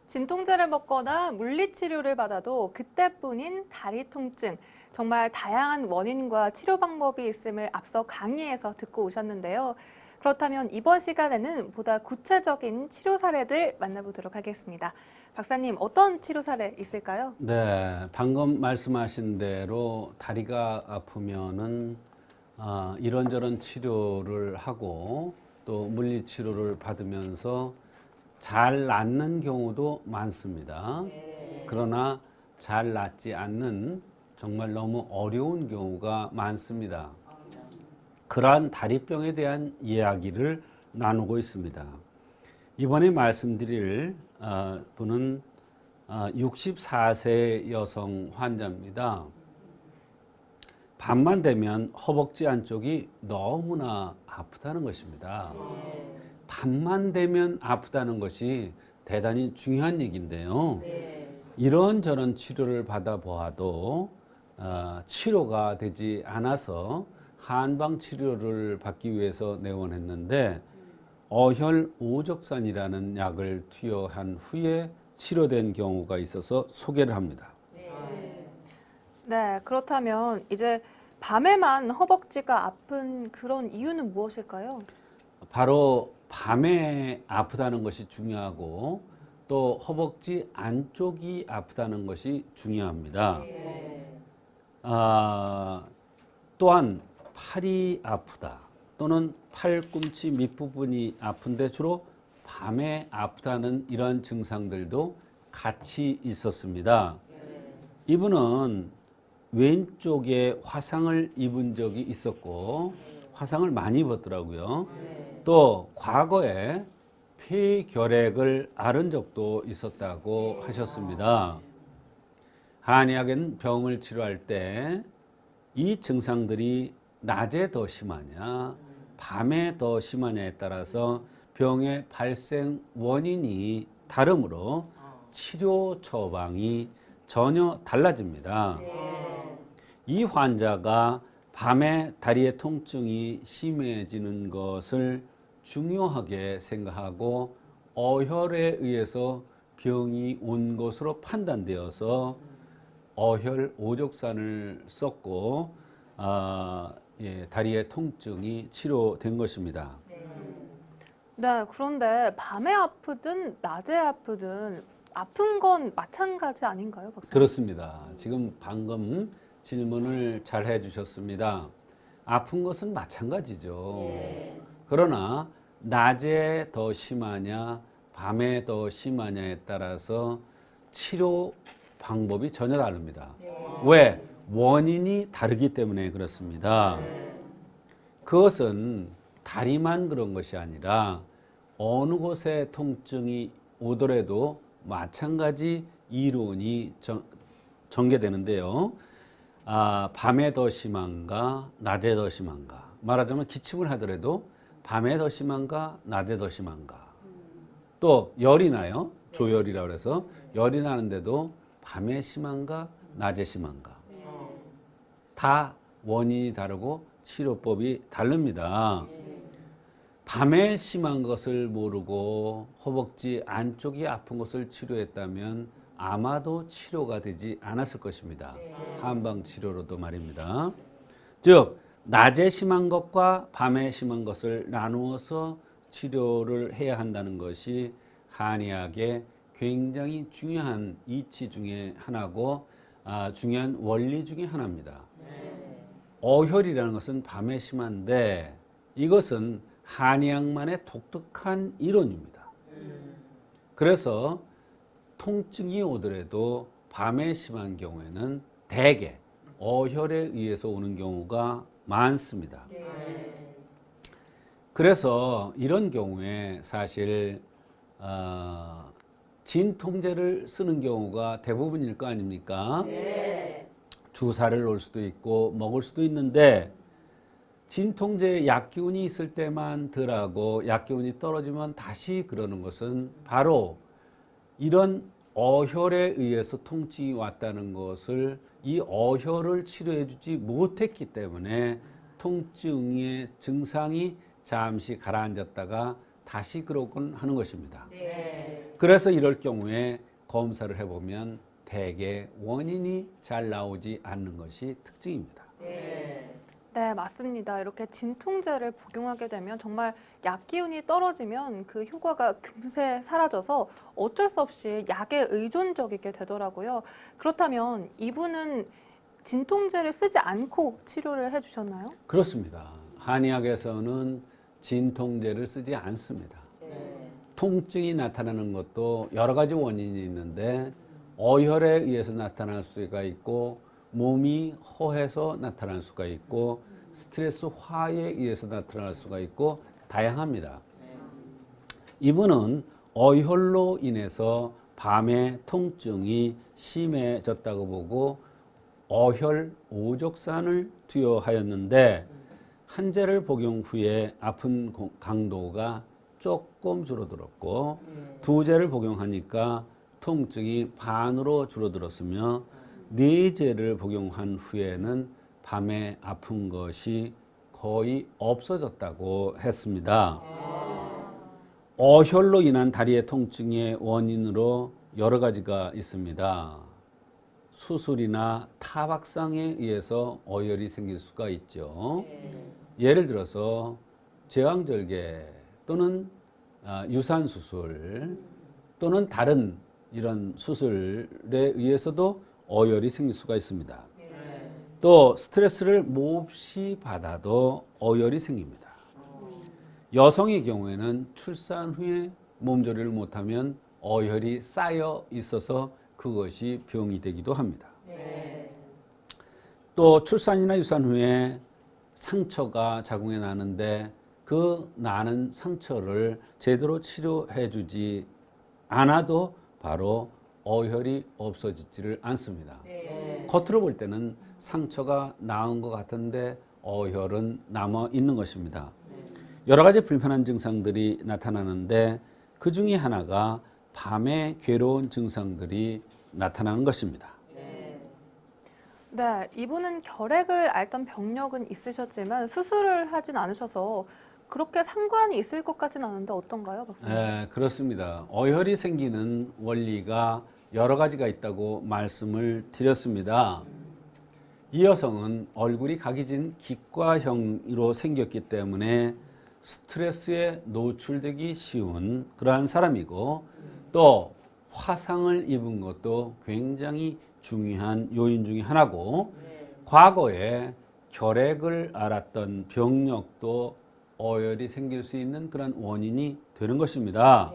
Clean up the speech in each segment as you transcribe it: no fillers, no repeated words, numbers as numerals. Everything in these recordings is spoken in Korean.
진통제를 먹거나 물리치료를 받아도 그때뿐인 다리 통증, 정말 다양한 원인과 치료 방법이 있음을 앞서 강의에서 듣고 오셨는데요. 그렇다면 이번 시간에는 보다 구체적인 치료 사례들 만나보도록 하겠습니다. 박사님, 어떤 치료 사례 있을까요? 네, 방금 말씀하신 대로 다리가 아프면은 이런저런 치료를 하고 또 물리치료를 받으면서 잘 낫는 경우도 많습니다. 그러나 잘 낫지 않는 정말 너무 어려운 경우가 많습니다. 그러한 다리병에 대한 이야기를 나누고 있습니다. 이번에 말씀드릴 분은 64세 여성 환자입니다. 밤만 되면 허벅지 안쪽이 너무나 아프다는 것입니다. 밤만 되면 아프다는 것이 대단히 중요한 얘기인데요. 이런저런 치료를 받아보아도 치료가 되지 않아서 한방 치료를 받기 위해서 내원했는데 어혈오적산이라는 약을 투여한 후에 치료된 경우가 있어서 소개를 합니다. 네, 그렇다면 이제 밤에만 허벅지가 아픈 그런 이유는 무엇일까요? 바로 밤에 아프다는 것이 중요하고 또 허벅지 안쪽이 아프다는 것이 중요합니다. 또한 팔이 아프다 또는 팔꿈치 밑부분이 아픈데 주로 밤에 아프다는 이런 증상들도 같이 있었습니다. 이분은 왼쪽에 화상을 입은 적이 있었고 화상을 많이 입었더라고요. 또 과거에 폐결핵을 앓은 적도 있었다고 하셨습니다. 한의학은 병을 치료할 때 이 증상들이 낮에 더 심하냐 밤에 더 심하냐에 따라서 병의 발생 원인이 다르므로 치료 처방이 전혀 달라집니다. 이 환자가 밤에 다리의 통증이 심해지는 것을 중요하게 생각하고 어혈에 의해서 병이 온 것으로 판단되어서 어혈오적산을 썼고 다리의 통증이 치료된 것입니다. 네, 그런데 밤에 아프든 낮에 아프든 아픈 건 마찬가지 아닌가요, 박사님? 그렇습니다. 지금 방금 질문을 잘 해주셨습니다. 아픈 것은 마찬가지죠. 그러나 낮에 더 심하냐 밤에 더 심하냐에 따라서 치료 방법이 전혀 다릅니다. 왜? 원인이 다르기 때문에 그렇습니다. 그것은 다리만 그런 것이 아니라 어느 곳에 통증이 오더라도 마찬가지 이론이 전개되는데요. 밤에 더 심한가, 낮에 더 심한가. 말하자면 기침을 하더라도 밤에 더 심한가, 낮에 더 심한가. 또 열이 나요. 조열이라고 해서 열이 나는데도 밤에 심한가, 낮에 심한가. 다 원인이 다르고 치료법이 다릅니다. 밤에 심한 것을 모르고 허벅지 안쪽이 아픈 것을 치료했다면 아마도 치료가 되지 않았을 것입니다. 한방 치료로도 말입니다. 즉 낮에 심한 것과 밤에 심한 것을 나누어서 치료를 해야 한다는 것이 한의학의 굉장히 중요한 이치 중에 하나고 중요한 원리 중에 하나입니다. 어혈이라는 것은 밤에 심한데 이것은 한의학만의 독특한 이론입니다. 그래서 통증이 오더라도 밤에 심한 경우에는 대개 어혈에 의해서 오는 경우가 많습니다. 그래서 이런 경우에 사실 진통제를 쓰는 경우가 대부분일 거 아닙니까? 주사를 놓을 수도 있고 먹을 수도 있는데 진통제 약기운이 있을 때만 덜하고 약기운이 떨어지면 다시 그러는 것은 바로 이런 어혈에 의해서 통증이 왔다는 것을 이 어혈을 치료해 주지 못했기 때문에 통증의 증상이 잠시 가라앉았다가 다시 그러곤 하는 것입니다. 그래서 이럴 경우에 검사를 해보면 대개 원인이 잘 나오지 않는 것이 특징입니다. 네, 맞습니다. 이렇게 진통제를 복용하게 되면 정말 약 기운이 떨어지면 그 효과가 금세 사라져서 어쩔 수 없이 약에 의존적이게 되더라고요. 그렇다면 이분은 진통제를 쓰지 않고 치료를 해주셨나요? 그렇습니다. 한의학에서는 진통제를 쓰지 않습니다. 통증이 나타나는 것도 여러 가지 원인이 있는데 어혈에 의해서 나타날 수가 있고 몸이 허해서 나타날 수가 있고 스트레스 화에 의해서 나타날 수가 있고 다양합니다. 이분은 어혈로 인해서 밤에 통증이 심해졌다고 보고 어혈 오족산을 투여하였는데 한제를 복용 후에 아픈 강도가 조금 줄어들었고 두제를 복용하니까 통증이 반으로 줄어들었으며 네제를 복용한 후에는 밤에 아픈 것이 거의 없어졌다고 했습니다. 어혈로 인한 다리의 통증의 원인으로 여러 가지가 있습니다. 수술이나 타박상에 의해서 어혈이 생길 수가 있죠. 예를 들어서 제왕절개 또는 유산수술 또는 다른 이런 수술에 의해서도 어혈이 생길 수가 있습니다. 또 스트레스를 몹시 받아도 어혈이 생깁니다. 여성의 경우에는 출산 후에 몸조리를 못하면 어혈이 쌓여 있어서 그것이 병이 되기도 합니다. 또 출산이나 유산 후에 상처가 자궁에 나는데 그 나는 상처를 제대로 치료해 주지 않아도 바로 어혈이 없어지지를 않습니다. 겉으로 볼 때는 상처가 나은 것 같은데 어혈은 남아 있는 것입니다. 여러 가지 불편한 증상들이 나타나는데 그 중에 하나가 밤에 괴로운 증상들이 나타나는 것입니다. 네, 이분은 결핵을 앓던 병력은 있으셨지만 수술을 하진 않으셔서 그렇게 상관이 있을 것 같지는 않은데 어떤가요, 박사님? 네, 그렇습니다. 어혈이 생기는 원리가 여러 가지가 있다고 말씀을 드렸습니다. 이 여성은 얼굴이 각이진 기과형으로 생겼기 때문에 스트레스에 노출되기 쉬운 그러한 사람이고 또 화상을 입은 것도 굉장히 중요한 요인 중에 하나고 과거에 결핵을 앓았던 병력도 어혈이 생길 수 있는 그런 원인이 되는 것입니다.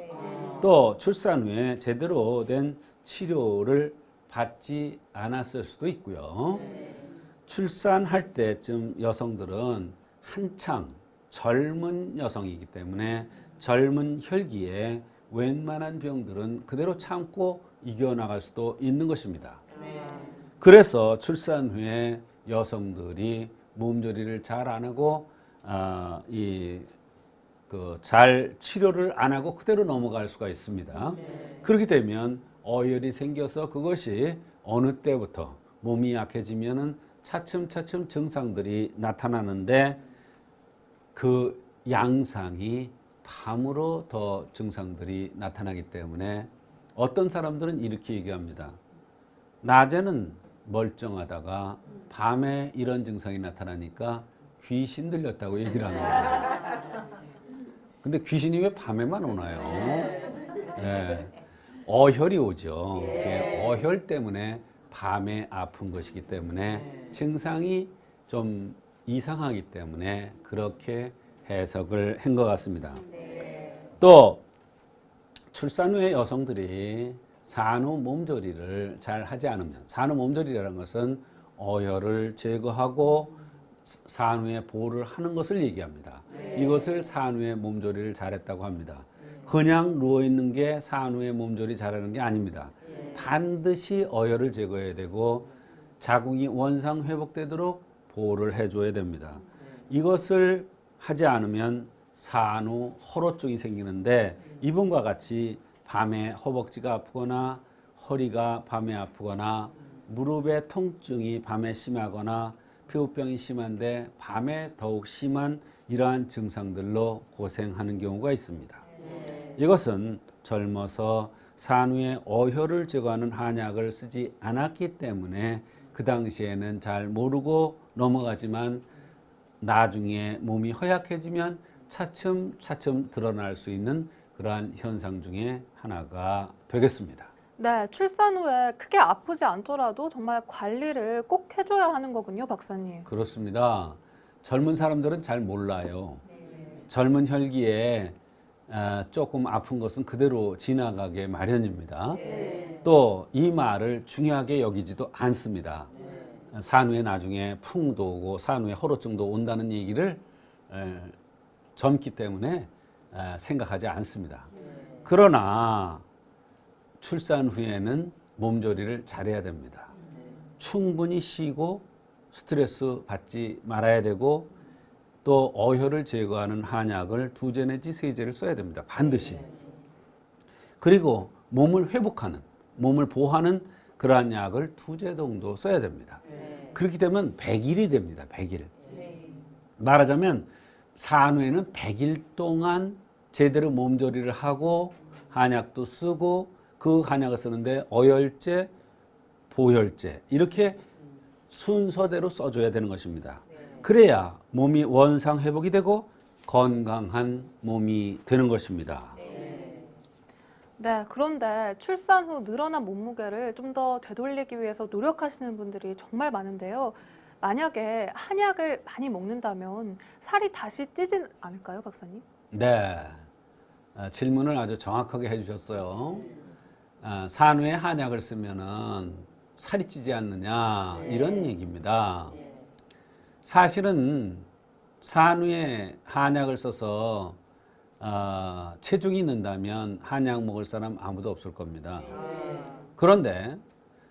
또 출산 후에 제대로 된 치료를 받지 않았을 수도 있고요. 출산할 때쯤 여성들은 한창 젊은 여성이기 때문에 젊은 혈기에 웬만한 병들은 그대로 참고 이겨나갈 수도 있는 것입니다. 그래서 출산 후에 여성들이 몸조리를 잘 안 하고 잘 치료를 안 하고 그대로 넘어갈 수가 있습니다. 그렇게 되면 어혈이 생겨서 그것이 어느 때부터 몸이 약해지면은 차츰차츰 증상들이 나타나는데 그 양상이 밤으로 더 증상들이 나타나기 때문에 어떤 사람들은 이렇게 얘기합니다. 낮에는 멀쩡하다가 밤에 이런 증상이 나타나니까 귀신 들렸다고 얘기를 합니다. 근데 귀신이 왜 밤에만 오나요? 네. 어혈이 오죠. 어혈 때문에 밤에 아픈 것이기 때문에 증상이 좀 이상하기 때문에 그렇게 해석을 한 것 같습니다. 또 출산 후에 여성들이 산후 몸조리를 잘 하지 않으면, 산후 몸조리라는 것은 어혈을 제거하고 산후에 보호를 하는 것을 얘기합니다. 이것을 산후에 몸조리를 잘했다고 합니다. 그냥 누워있는 게 산후에 몸조리 잘하는 게 아닙니다. 반드시 어혈을 제거해야 되고 자궁이 원상 회복되도록 보호를 해줘야 됩니다. 이것을 하지 않으면 산후 허로증이 생기는데 이분과 같이 밤에 허벅지가 아프거나 허리가 밤에 아프거나 무릎의 통증이 밤에 심하거나 피부병이 심한데 밤에 더욱 심한 이러한 증상들로 고생하는 경우가 있습니다. 이것은 젊어서 산후에 어혈을 제거하는 한약을 쓰지 않았기 때문에 그 당시에는 잘 모르고 넘어가지만 나중에 몸이 허약해지면 차츰차츰 드러날 수 있는 그러한 현상 중에 하나가 되겠습니다. 네, 출산 후에 크게 아프지 않더라도 정말 관리를 꼭 해줘야 하는 거군요, 박사님. 그렇습니다. 젊은 사람들은 잘 몰라요. 젊은 혈기에 조금 아픈 것은 그대로 지나가게 마련입니다. 또 이 말을 중요하게 여기지도 않습니다. 산후에 나중에 풍도 오고 산후에 허로증도 온다는 얘기를 젊기 때문에 생각하지 않습니다. 그러나 출산 후에는 몸조리를 잘해야 됩니다. 충분히 쉬고 스트레스 받지 말아야 되고 또 어혈을 제거하는 한약을 2제 내지 3제를 써야 됩니다. 반드시. 그리고 몸을 회복하는, 몸을 보호하는 그러한 약을 2제 정도 써야 됩니다. 그렇게 되면 100일이 됩니다. 100일. 말하자면 산후에는 100일 동안 제대로 몸조리를 하고 한약도 쓰고 그 한약을 쓰는데 어혈제, 보혈제 이렇게 순서대로 써줘야 되는 것입니다. 그래야 몸이 원상 회복이 되고 건강한 몸이 되는 것입니다. 네, 그런데 출산 후 늘어난 몸무게를 좀 더 되돌리기 위해서 노력하시는 분들이 정말 많은데요. 만약에 한약을 많이 먹는다면 살이 다시 찌진 않을까요, 박사님? 네, 질문을 아주 정확하게 해주셨어요. 산후에 한약을 쓰면은 살이 찌지 않느냐 이런 얘기입니다. 사실은 산후에 한약을 써서 체중이 는다면 한약 먹을 사람 아무도 없을 겁니다. 그런데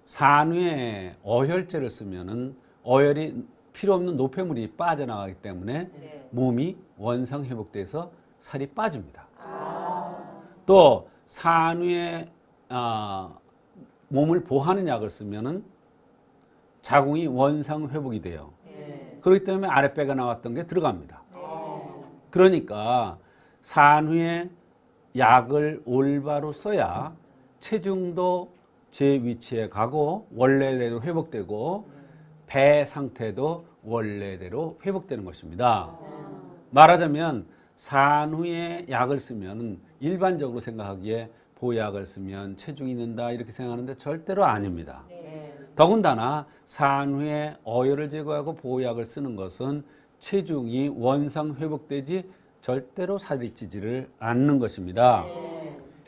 산후에 어혈제를 쓰면은 어혈이 필요 없는 노폐물이 빠져나가기 때문에 몸이 원상 회복돼서 살이 빠집니다. 또 산후에 몸을 보호하는 약을 쓰면은 자궁이 원상 회복이 돼요. 그렇기 때문에 아랫배가 나왔던 게 들어갑니다. 그러니까 산후에 약을 올바로 써야 체중도 제 위치에 가고 원래대로 회복되고 배 상태도 원래대로 회복되는 것입니다. 말하자면 산후에 약을 쓰면 일반적으로 생각하기에 보약을 쓰면 체중이 는다 이렇게 생각하는데 절대로 아닙니다. 더군다나 산후에 어혈을 제거하고 보약을 쓰는 것은 체중이 원상 회복되지 절대로 살이 찌지를 않는 것입니다.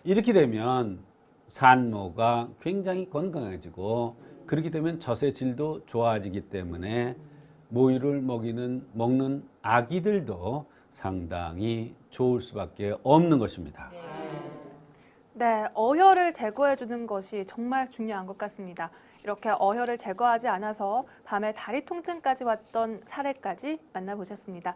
이렇게 되면 산모가 굉장히 건강해지고 그렇게 되면 젖의 질도 좋아지기 때문에 모유를 먹는 아기들도 상당히 좋을 수밖에 없는 것입니다. 네, 어혈을 제거해 주는 것이 정말 중요한 것 같습니다. 이렇게 어혈을 제거하지 않아서 밤에 다리 통증까지 왔던 사례까지 만나보셨습니다.